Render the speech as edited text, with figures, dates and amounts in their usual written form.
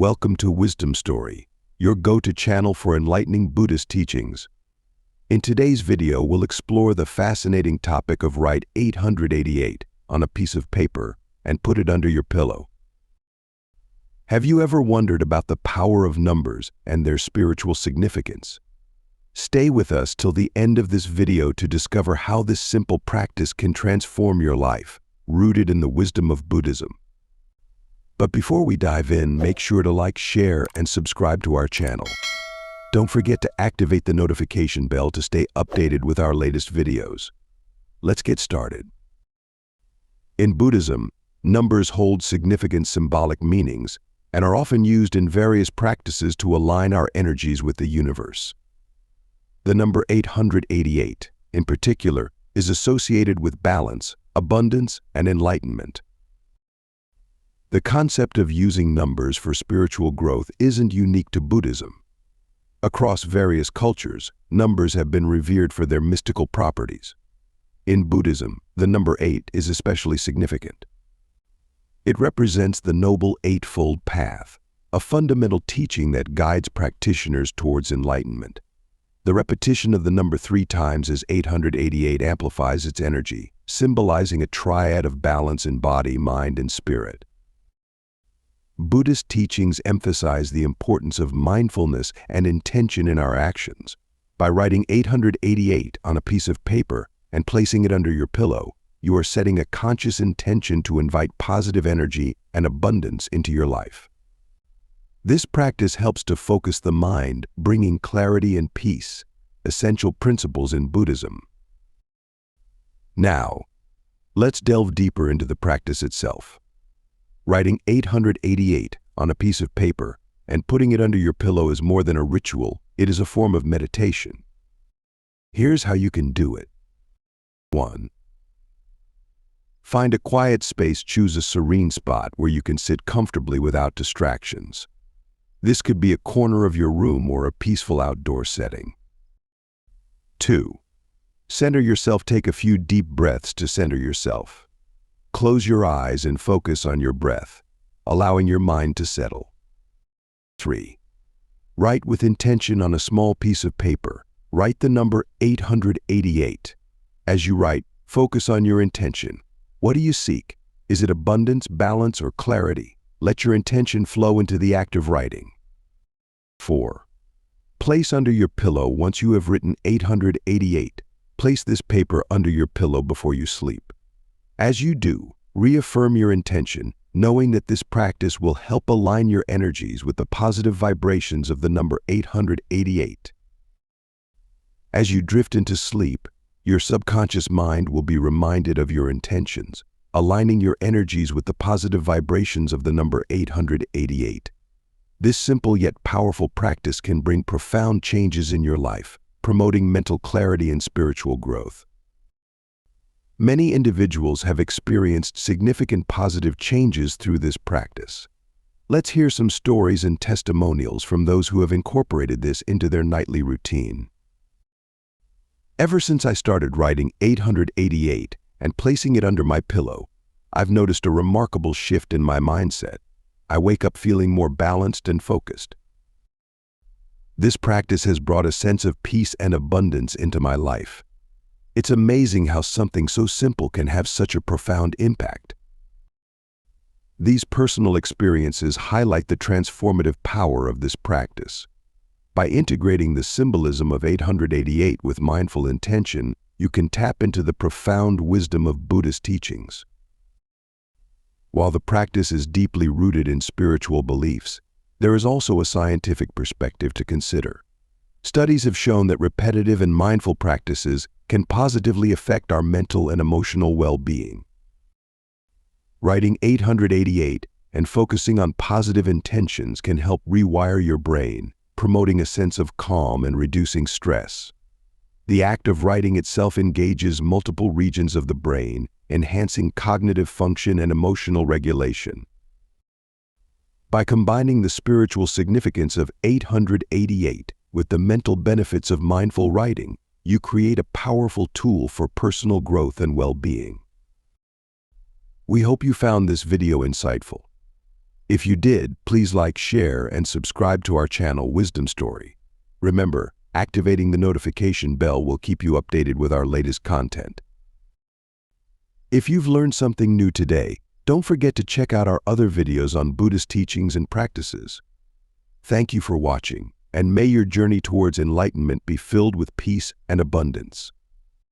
Welcome to WisdomStory, your go-to channel for enlightening Buddhist teachings. In today's video, we'll explore the fascinating topic of write 888 on a piece of paper and put it under your pillow. Have you ever wondered about the power of numbers and their spiritual significance? Stay with us till the end of this video to discover how this simple practice can transform your life, rooted in the wisdom of Buddhism. But before we dive in, make sure to like, share, and subscribe to our channel. Don't forget to activate the notification bell to stay updated with our latest videos. Let's get started. In Buddhism, numbers hold significant symbolic meanings and are often used in various practices to align our energies with the universe. The number 888, in particular, is associated with balance, abundance, and enlightenment. The concept of using numbers for spiritual growth isn't unique to Buddhism. Across various cultures, numbers have been revered for their mystical properties. In Buddhism, the number 8 is especially significant. It represents the Noble Eightfold Path, a fundamental teaching that guides practitioners towards enlightenment. The repetition of the number 3 times as 888 amplifies its energy, symbolizing a triad of balance in body, mind, and spirit. Buddhist teachings emphasize the importance of mindfulness and intention in our actions. By writing 888 on a piece of paper and placing it under your pillow, you are setting a conscious intention to invite positive energy and abundance into your life. This practice helps to focus the mind, bringing clarity and peace, essential principles in Buddhism. Now, let's delve deeper into the practice itself. Writing 888 on a piece of paper and putting it under your pillow is more than a ritual, it is a form of meditation. Here's how you can do it. 1. Find a quiet space. Choose a serene spot where you can sit comfortably without distractions. This could be a corner of your room or a peaceful outdoor setting. 2. Center yourself. Take a few deep breaths to center yourself. Close your eyes and focus on your breath, allowing your mind to settle. 3. Write with intention on a small piece of paper. Write the number 888. As you write, focus on your intention. What do you seek? Is it abundance, balance, or clarity? Let your intention flow into the act of writing. 4. Place under your pillow. Once you have written 888, place this paper under your pillow before you sleep. As you do, reaffirm your intention, knowing that this practice will help align your energies with the positive vibrations of the number 888. As you drift into sleep, your subconscious mind will be reminded of your intentions, aligning your energies with the positive vibrations of the number 888. This simple yet powerful practice can bring profound changes in your life, promoting mental clarity and spiritual growth. Many individuals have experienced significant positive changes through this practice. Let's hear some stories and testimonials from those who have incorporated this into their nightly routine. Ever since I started writing 888 and placing it under my pillow, I've noticed a remarkable shift in my mindset. I wake up feeling more balanced and focused. This practice has brought a sense of peace and abundance into my life. It's amazing how something so simple can have such a profound impact. These personal experiences highlight the transformative power of this practice. By integrating the symbolism of 888 with mindful intention, you can tap into the profound wisdom of Buddhist teachings. While the practice is deeply rooted in spiritual beliefs, there is also a scientific perspective to consider. Studies have shown that repetitive and mindful practices can positively affect our mental and emotional well-being. Writing 888 and focusing on positive intentions can help rewire your brain, promoting a sense of calm and reducing stress. The act of writing itself engages multiple regions of the brain, enhancing cognitive function and emotional regulation. By combining the spiritual significance of 888 with the mental benefits of mindful writing, you create a powerful tool for personal growth and well-being. We hope you found this video insightful. If you did, please like, share, and subscribe to our channel, Wisdom Story. Remember, activating the notification bell will keep you updated with our latest content. If you've learned something new today, don't forget to check out our other videos on Buddhist teachings and practices. Thank you for watching, and may your journey towards enlightenment be filled with peace and abundance.